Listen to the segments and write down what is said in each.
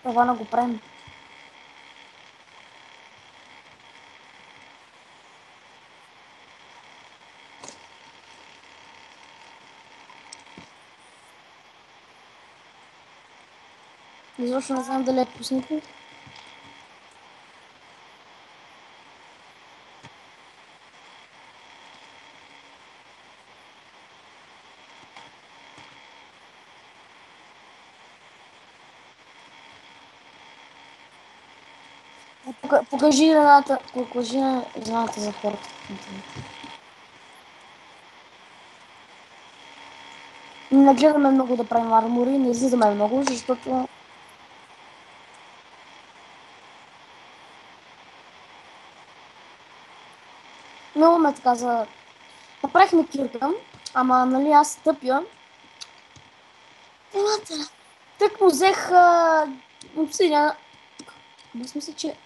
Това го правим. Изобщо не знам дали е пуснато. Покажи граната за хората. Не гледаме много да правим армори, не излизаме много, защото много ме така за... Направихме кирка, ама нали аз тъпя. Елате. Тък му взех обсидиана. Мисля, че...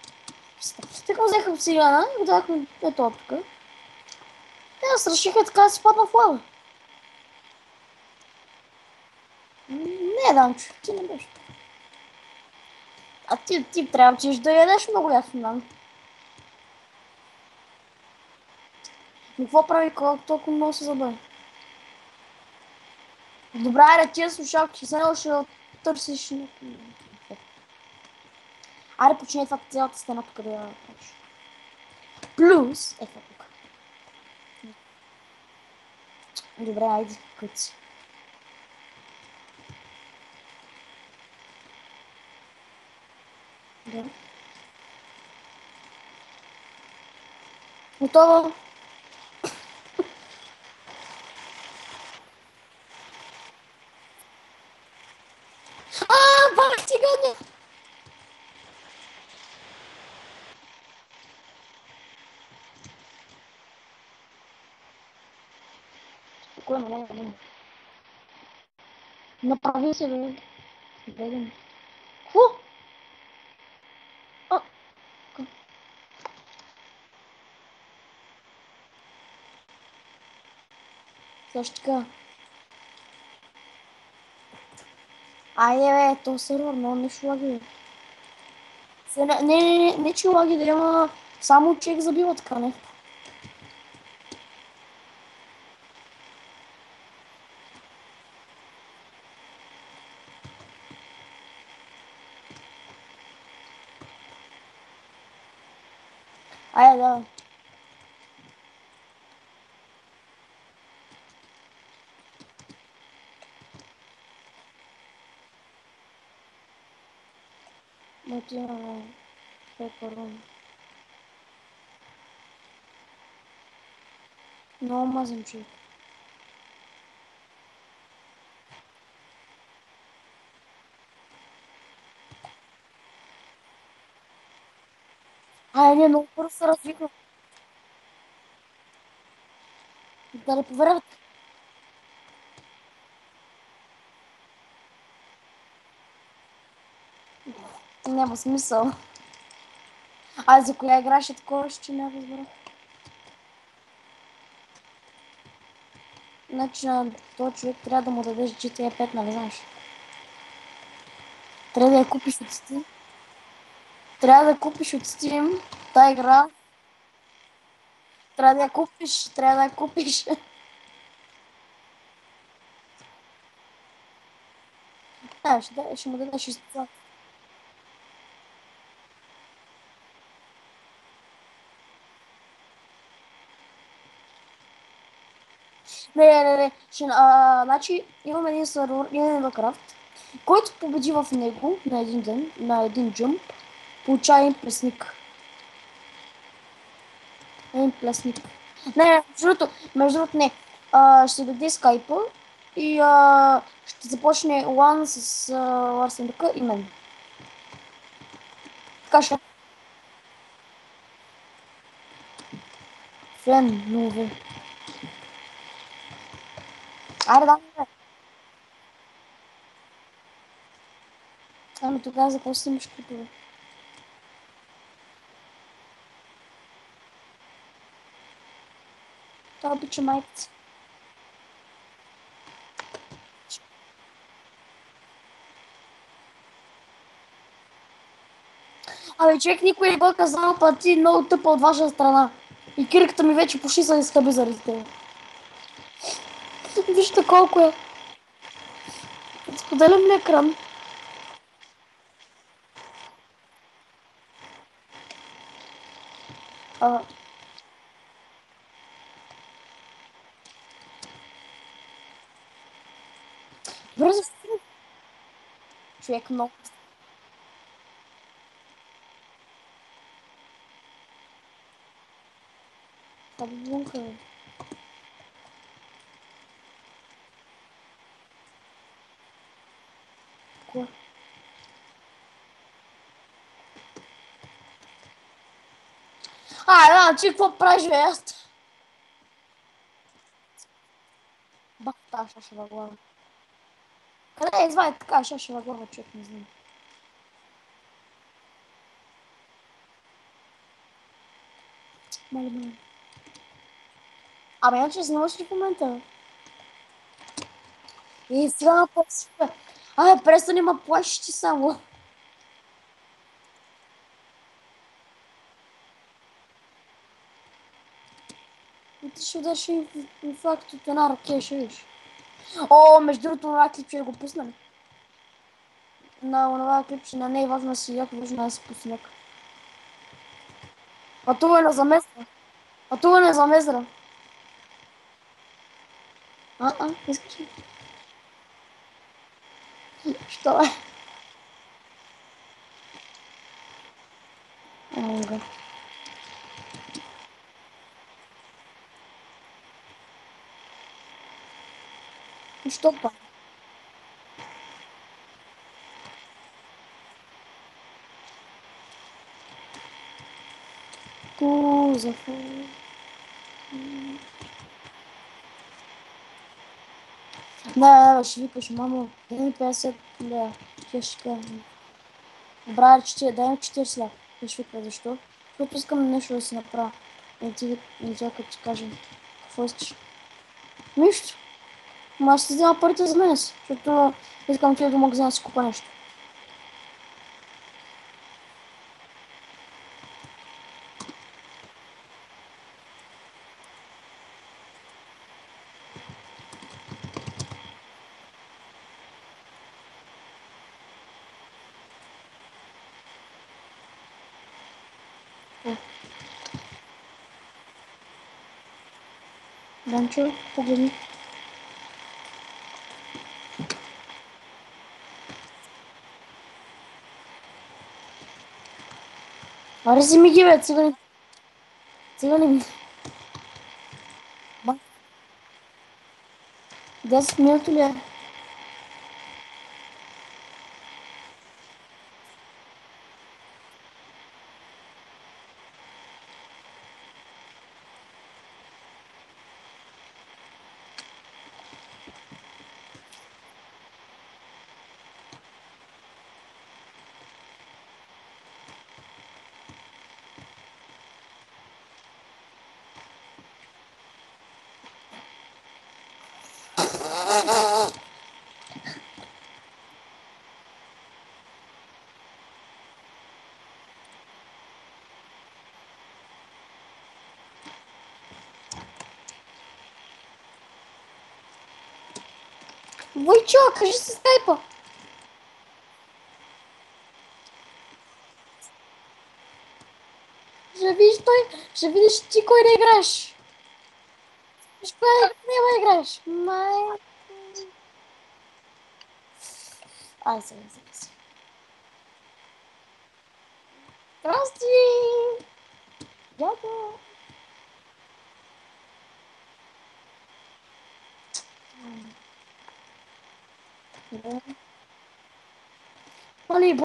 Тък му взех обсидиана и го дадахме ето тук. Те аз решиха така да си падна в лава. Не, Данчо, ти не беше. А ти трябва да ядеш много ясно, Дан. Но какво прави, колко толкова много се забави? Добре, аре, тия слушалки, сега ще търсиш... Аре, почни това цялата стена тук да я правиш. Плюс... Е, това тук. Добре, айде, къци. Да. Готово. Бах ти гадно! Спокойно, не. Направи се, бе. Гледам. Какво? А, също така. Айде, бе, то сервер, но не ще лаги, бе. Не, че лаги да има само човек забива така, не? Айде, да. Мотивираме. Първо. Много мазен човек. Айде, много бързо се развихва. Да не повярват. Няма смисъл. А за коя игра ще такова, ще не разбера. Значи на този човек трябва да му дадеш GTA 5, нали знаеш? Трябва да я купиш от Steam. Трябва да купиш от Steam тази игра. Трябва да я купиш. Да, ще му дадеш изцяло. Не. Значи имаме един сервер, един Warcraft, който победи в него на един ден, на един джъмп, получава един плесник. Един плесник. Не, между другото не. Ще даде скайпа и ще започне лан с Ларсен Дъка и мен. Така ще. Фен, ново. Айде, да. Ами тогава за какво си имаш кутове? Това обича майката. Абе, човек никой не го е казал, па ти много тъпа от ваша страна. И кирката ми вече почти се изхъби заради тебе. Вижте колко е. Споделям ли екран? А, бързо, човек много. Слабонка, бе. Кое? Да, ти какво правиш, бе? Аз... Бах, тази шашева глава. Къде е извади така шашева глава, човек, не знам. Мале, мале. Абе, иначе снимаш ли в момента, бе? И сега на по-сипе. Абе, престани ма плашиш ти само. И ти ще дадеш и факт от една ракия, ще видиш. О, между другото, това клип ще го пуснем. На онова клипче на не е важно да си як, важно да си пусне. Пътуване за Мездра. Пътуване за Мездра. Искаш ли? Що е? Ага. Що па? Кузов. Не, ще викаш, мамо, дай ми 50 лева. Ще кажа. Добре, дай ми 40 лева. Ще викаш, защо? Защото искам нещо да си направя. И тя като ти каже, какво искаш? Нищо. Ма аз си взема парите за мен си, защото искам ти до магазина да си купа нещо. Данчо, погледни. Аре, вземи ги, бе, цигани. Цигани ми. Ба, 10 минути ли е? Войчо, кажи си скайпа. Ще видиш ти кой да играеш. Виж кой да играеш. Май... Ай, сега. Здрасти! Дядо!